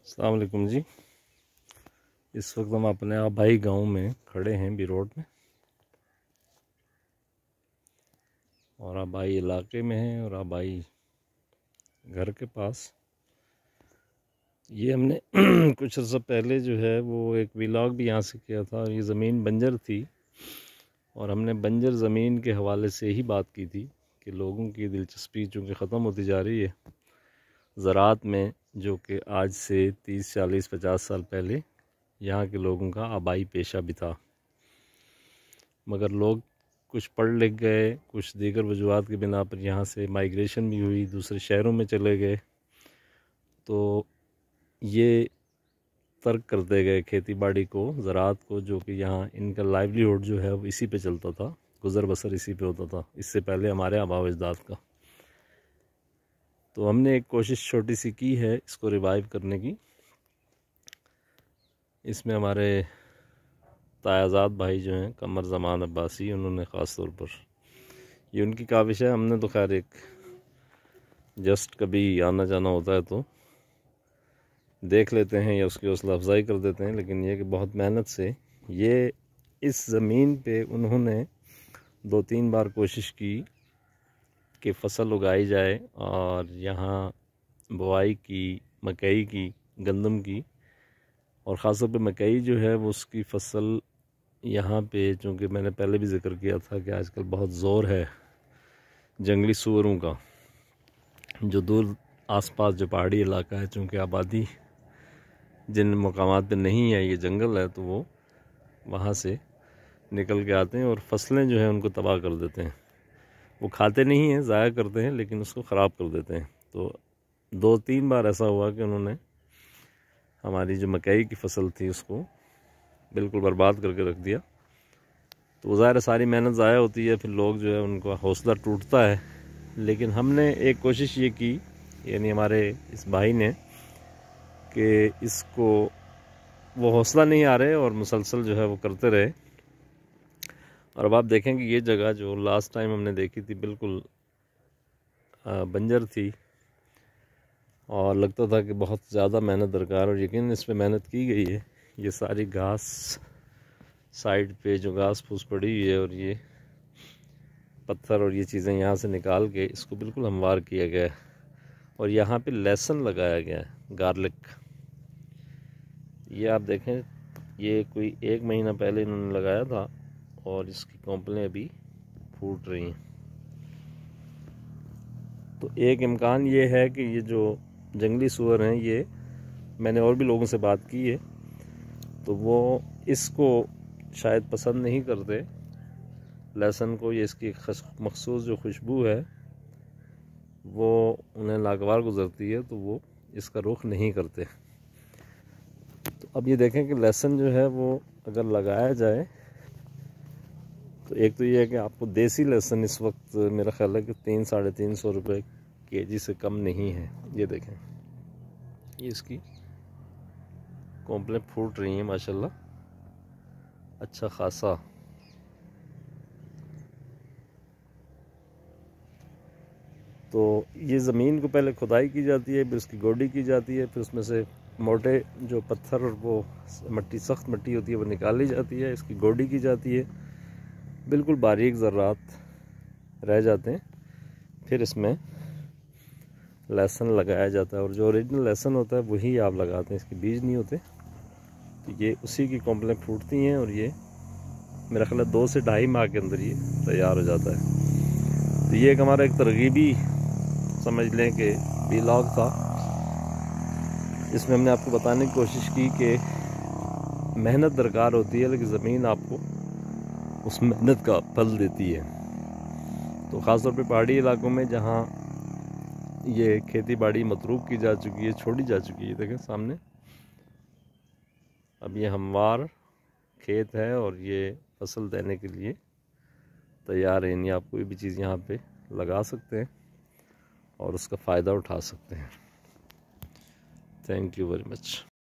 अस्सलाम वालेकुम जी। इस वक्त हम अपने आबाई गांव में खड़े हैं बी रोड में, और आबाई इलाके में हैं और आबाई घर के पास। ये हमने कुछ अर्सा पहले जो है वो एक व्लॉग भी यहाँ से किया था। ये ज़मीन बंजर थी और हमने बंजर ज़मीन के हवाले से ही बात की थी कि लोगों की दिलचस्पी चूँकि ख़त्म होती जा रही है ज़राअत में, जो कि आज से 30, 40, 50 साल पहले यहाँ के लोगों का आबाई पेशा भी था। मगर लोग कुछ पढ़ लिख गए, कुछ दीगर वजूहात की बिना पर यहाँ से माइग्रेशन भी हुई, दूसरे शहरों में चले गए, तो ये तर्क करते गए खेती बाड़ी को, ज़राअत को, जो कि यहाँ इनका लाइवलीहुड जो है वो इसी पे चलता था, गुज़र बसर इसी पे होता था इससे पहले हमारे आबा व अजदाद का। तो हमने एक कोशिश छोटी सी की है इसको रिवाइव करने की। इसमें हमारे तायाज़ाद भाई जो हैं कमर ज़मान अब्बासी, उन्होंने ख़ास तौर पर, ये उनकी काविश है। हमने तो खैर एक जस्ट कभी आना जाना होता है तो देख लेते हैं या उसकी हौसला अफजाई कर देते हैं, लेकिन ये कि बहुत मेहनत से ये इस ज़मीन पे उन्होंने 2-3 बार कोशिश की कि फ़सल उगाई जाए और यहाँ बुआई की, मकई की, गंदम की, और ख़ास तौर पे मकई जो है वो उसकी फ़सल यहाँ पे, चूँकि मैंने पहले भी ज़िक्र किया था कि आजकल बहुत ज़ोर है जंगली सूअरों का, जो दूर आसपास जो पहाड़ी इलाका है, चूँकि आबादी जिन मकामात पे नहीं है, ये जंगल है, तो वो वहाँ से निकल के आते हैं और फसलें जो हैं उनको तबाह कर देते हैं। वो खाते नहीं हैं, ज़ाया करते हैं, लेकिन उसको ख़राब कर देते हैं। तो 2-3 बार ऐसा हुआ कि उन्होंने हमारी जो मकई की फ़सल थी उसको बिल्कुल बर्बाद करके रख दिया। तो ज़ाहिर सारी मेहनत ज़ाया होती है, फिर लोग जो है उनका हौसला टूटता है। लेकिन हमने एक कोशिश ये की, यानी हमारे इस भाई ने, कि इसको वो हौसला नहीं आ रहे और मुसलसल जो है वो करते रहे। और अब आप देखें कि ये जगह जो लास्ट टाइम हमने देखी थी बिल्कुल बंजर थी और लगता था कि बहुत ज़्यादा मेहनत दरकार, और यकीन इस पर मेहनत की गई है। ये सारी घास साइड पे जो घास फूस पड़ी हुई है और ये पत्थर और ये चीज़ें यहाँ से निकाल के इसको बिल्कुल हमवार किया गया है। और यहाँ पे लहसुन लगाया गया है, गार्लिक। ये आप देखें, ये कोई 1 महीना पहले इन्होंने लगाया था और इसकी कोंपलें अभी फूट रही हैं। तो एक इम्कान ये है कि ये जो जंगली सूअर हैं, ये मैंने और भी लोगों से बात की है, तो वो इसको शायद पसंद नहीं करते, लहसुन को। ये इसकी मखसूस जो खुशबू है वो उन्हें नागवार गुजरती है, तो वो इसका रुख नहीं करते। तो अब ये देखें कि लहसुन जो है वो अगर लगाया जाए तो एक तो ये है कि आपको देसी लहसुन इस वक्त मेरा ख्याल है कि 300-350 रुपये केजी से कम नहीं है। ये देखें, ये इसकी कोंपलें फूट रही हैं माशाल्लाह, अच्छा खासा। तो ये ज़मीन को पहले खुदाई की जाती है, फिर उसकी गोडी की जाती है, फिर उसमें से मोटे जो पत्थर और वो मट्टी, सख्त मट्टी होती है, वो निकाली जाती है, इसकी गोडी की जाती है, बिल्कुल बारीक ज़र्रात रह जाते हैं। फिर इसमें लहसुन लगाया जाता है, और जो ओरिजिनल लहसुन होता है वही आप लगाते हैं, इसके बीज नहीं होते। तो ये उसी की कोंपलें फूटती हैं और ये मेरा ख्याल है 2 से 2.5 माह के अंदर ये तैयार हो जाता है। तो ये एक हमारा एक तरगीबी समझ लें कि व्लॉग था। इसमें हमने आपको बताने की कोशिश की कि मेहनत दरकार होती है, लेकिन ज़मीन आपको उस मेहनत का फल देती है। तो ख़ास तौर पे पहाड़ी इलाकों में जहाँ ये खेती बाड़ी मतरूक की जा चुकी है, छोड़ी जा चुकी है, देखें सामने अब ये हमवार खेत है और ये फसल देने के लिए तैयार है। यानी आप कोई भी चीज़ यहाँ पे लगा सकते हैं और उसका फ़ायदा उठा सकते हैं। Thank you very much.